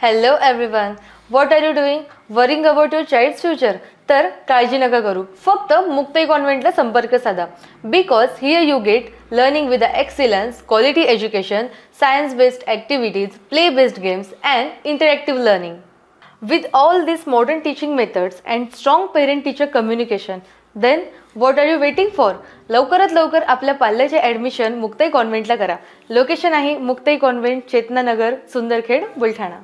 Hello everyone. What are you doing? Worrying about your child's future? तर काळजी नका करू. फक्त मुक्ताई कॉन्व्हेंटला संपर्क साधा. Because here you get learning with the excellence, quality education, science-based activities, play-based games and interactive learning. With all these modern teaching methods and strong parent-teacher communication, then what are you waiting for? लवकरात लवकर आपल्या पाल्याचे admission Muktai कॉन्व्हेंटला करा. Location आहे Muktai convent, Chetananagar, Sundarkhed, Buldhana.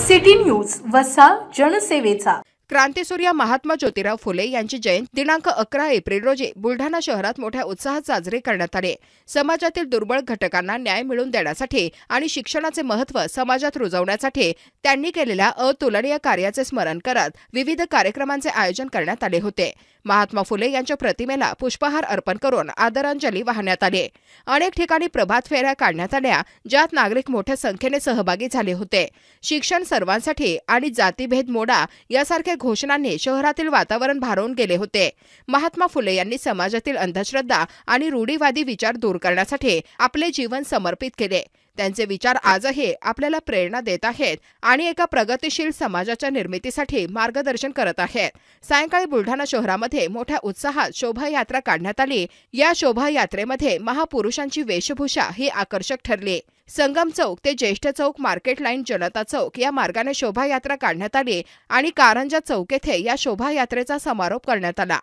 City news वसा जनसेवेचा. क्रांतिसूर्य महात्मा ज्योतिराव फुले यांची जयंती दिनांक 11 April रोजी बुलढाणा शहरात मोठ्या उत्साहात साजरे करण्यात आले. समाजातील दुर्बळ घटकांना न्याय मिळवून देण्यासाठी आणि शिक्षणाचे महत्त्व समाजात रुजवण्यासाठी त्यांनी केलेल्या अतुलनीय कार्याचे स्मरण करत विविध कार्यक्रमांचे आयोजन करण्यात आले होते. महात्मा फुले यांच्या प्रतिमेला पुष्पहार अर्पण करून आदरांजली वाहण्यात आली. अनेक ठिकाणी प्रभात फेऱ्या काढण्यात आल्या, ज्यात नागरिक मोठ्या संख्येने सहभागी झाले होते. शिक्षण सर्वांसाठी आणि जातीभेद मोडा यासारख्या घोषणांनी शहरातील वातावरण भारावून गेले होते. महात्मा फुले यांनी समाजातील अंधश्रद्धा आणि रूढीवादी विचार दूर करण्यासाठी आपले जीवन समर्पित केले. त्यांचे विचार आजही आपल्याला प्रेरणा देत आहेत आणि एका प्रगतिशील समाजाच्या निर्मितीसाठी मार्गदर्शन करत आहेत. सायंकाळी बुलढाणा शहरामध्ये मोठ्या उत्साहात शोभायात्रा काढण्यात आली. या शोभायात्रेमध्ये महापुरुषांची वेशभूषा ही आकर्षक ठरली. संगम चौक ते ज्येष्ठ चौक, मार्केट लाईन, जनता चौक या मार्गाने शोभायात्रा काढण्यात आली आणि कारंजा चौक येथे या शोभायात्रेचा समारोप करण्यात आला.